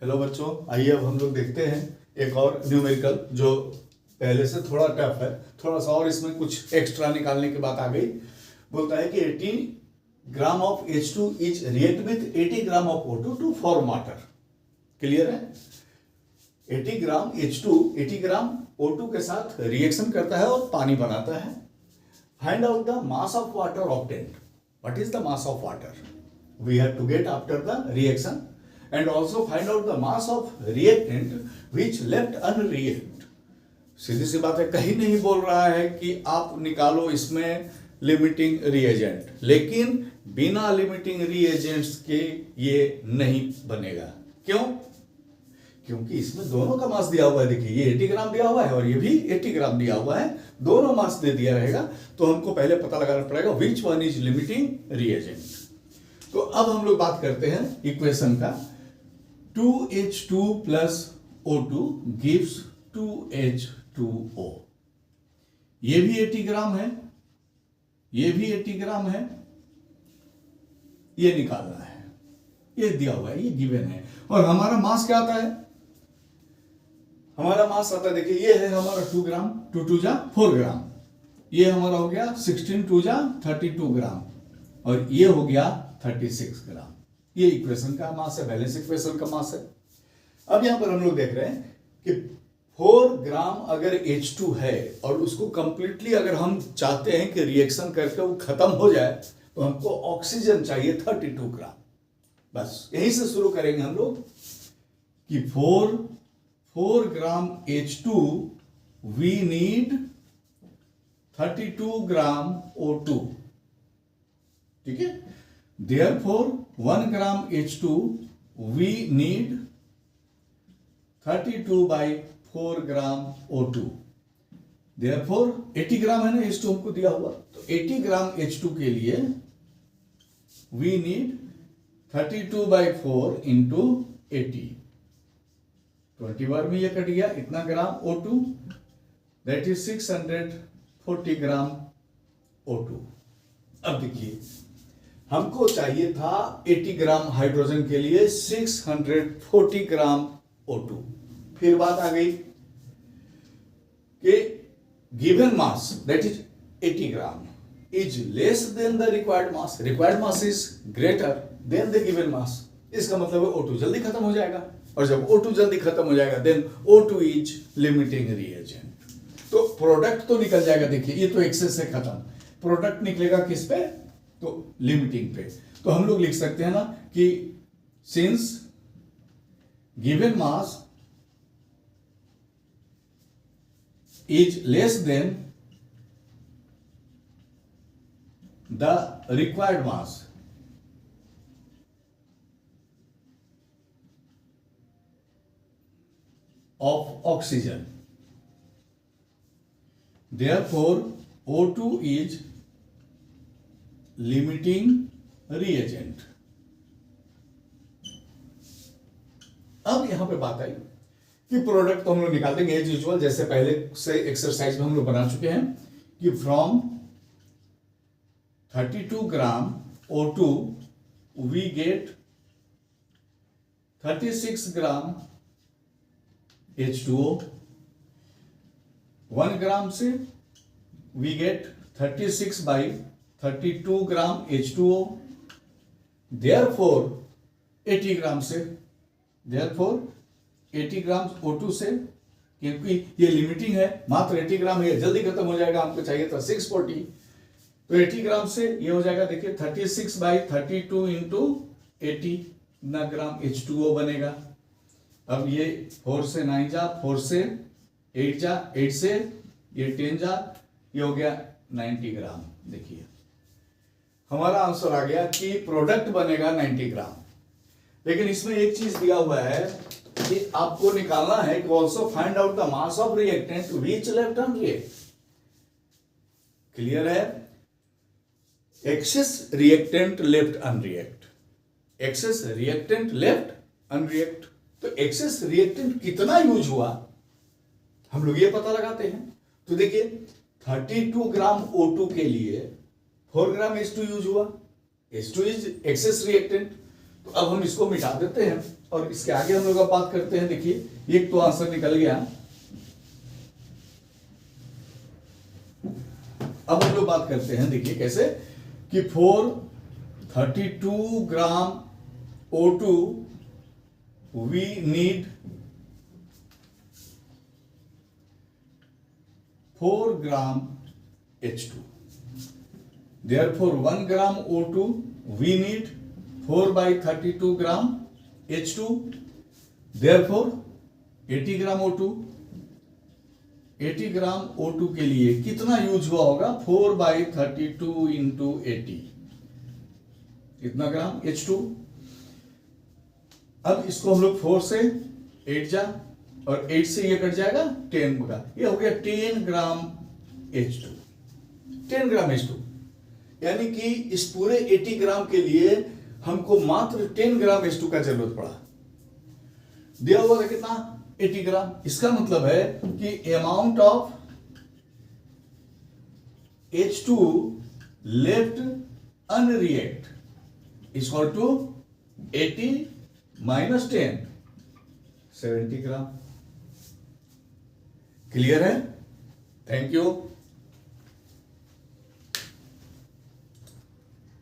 Hello बच्चों, आइए अब हम लोग देखते हैं एक और न्यूमेरिकल जो पहले से थोड़ा टफ है, थोड़ा सा और इसमें कुछ एक्स्ट्रा निकालने की बात आ गई। बोलता है कि 80 gram of H2 is react with 80 gram of O2 to form water. Clear है? 80 ग्राम H2 80 ग्राम O2 के साथ रिएक्शन करता है और पानी बनाता है। Find out the mass of water obtained. What is the mass of water we have to get after the reaction, and also find out the mass of reactant which left unreact। सीधी सी बात है, कहीं नहीं बोल रहा है कि आप निकालो इसमें लिमिटिंग रिएजेंट, लेकिन बिना लिमिटिंग रिएजेंट्स के ये नहीं बनेगा। क्यों? क्योंकि इसमें दोनों का मास दिया हुआ है। देखिए, ये 80 ग्राम दिया हुआ है और ये भी 80 ग्राम दिया हुआ है, दोनों मास दे दिया रहेगा, तो हमको पहले पता लगाना पड़ेगा which one is limiting reagent. तो अब हम लोग बात करते हैं इक्वेशन का। 2H2 plus O2 gives 2H2O। ये भी 80 ग्राम है, ये भी 80 ग्राम है, ये निकालना है, ये दिया हुआ है, ये गिवन है। और हमारा मास क्या आता है? हमारा मास आता है, देखिए ये है हमारा 2 ग्राम, 2 2 जा 4 ग्राम, ये हमारा हो गया 16 2 जा 32 ग्राम, और ये हो गया 36 ग्राम। ये इक्वेशन का मास है, बैलेंस इक्वेशन का मास है। अब यहां पर हम लोग देख रहे हैं कि 4 ग्राम अगर H2 है और उसको कंप्लीटली अगर हम चाहते हैं कि रिएक्शन करके वो खत्म हो जाए, तो हमको ऑक्सीजन चाहिए 32 ग्राम। बस यहीं से शुरू करेंगे हम लोग कि 4 ग्राम H2 we need 32 gram O2। ठीक है? Therefore 1 gram H2 we need 32 by 4 gram O2। Therefore 80 ग्राम है ना H2 हमको दिया हुआ, तो 80 ग्राम H2 के लिए we need 32 by 4 into 80। 20 बार में ये कट गया, इतना ग्राम O2, that is 640 gram O2। अब देखिए, हमको चाहिए था 80 ग्राम हाइड्रोजन के लिए 640 ग्राम O2। फिर बात आ गई कि given mass that is 80 gram is less than the required mass is greater than the given mass. इसका मतलब है O2 जल्दी खत्म हो जाएगा, और जब O2 जल्दी खत्म हो जाएगा then O2 is limiting reagent. तो प्रोडक्ट तो निकल जाएगा। देखिए, ये तो एक्सेस से खत्म, प्रोडक्ट निकलेगा किस पे? तो लिमिटिंग पे। तो हम लोग लिख सकते हैं ना कि since given mass is less than the required mass, of oxygen, therefore O2 is limiting reagent. अब यहां पे बात आई कि प्रोडक्ट तो हम लोग निकाल देंगे एज यूजुअल, जैसे पहले से एक्सरसाइज में हम लोग बना चुके हैं कि from 32 gram O2 we get 36 gram H2O। 1 gram से we get 36 by 32 gram H2O। Therefore 80 gram से, Therefore 80 ग्राम O2 से, क्योंकि ये लिमिटिंग है, मात्र 80 ग्राम है, जल्दी खत्म हो जाएगा, हमको चाहिए था 640, तो 80 ग्राम से ये हो जाएगा, देखिए 36 बाई 32 इंटू 80 ना ग्राम H2O बनेगा। अब ये 4 से 9 जा, 4 से 8 जा, 8 से ये 10 जा, ये हो गया 90 ग्राम। देखिए हमारा आंसर आ गया कि प्रोडक्ट बनेगा 90 ग्राम। लेकिन इसमें एक चीज दिया हुआ है कि आपको निकालना है कि also find out the mass of reactant which left unreact. Clear है? Excess reactant left unreact, excess reactant left unreact. तो एक्सेस रिएक्टेंट कितना यूज हुआ हम लोग ये पता लगाते हैं। तो देखिए 32 ग्राम O2 के लिए 4 ग्राम H2 यूज हुआ। H2 इज एक्सेस रिएक्टेंट, तो अब हम इसको मिटा देते हैं और इसके आगे हम लोग अब बात करते हैं। देखिए एक तो आंसर निकल गया। अब हम लोग बात करते हैं, देखिए कैसे कि 432 ग्राम O2 we need 4 gram H2. Therefore 1 gram O2 we need 4/32 gram H2. Therefore 80 gram O2, 80 gram O2 के लिए कितना यूज हुआ होगा? 4/32 इंटू 80, कितना ग्राम H2। अब इसको हम लोग 4 से 8 जा और 8 से ये कट जाएगा 10 का, ये हो गया 10 ग्राम H2, 10 ग्राम H2। यानी कि इस पूरे 80 ग्राम के लिए हमको मात्र 10 ग्राम H2 का जरूरत पड़ा। दिया हुआ था कितना? 80 ग्राम। इसका मतलब है कि amount of H2 left unreact is equal to 80 minus 10, 70 gram. Clear है? Thank you.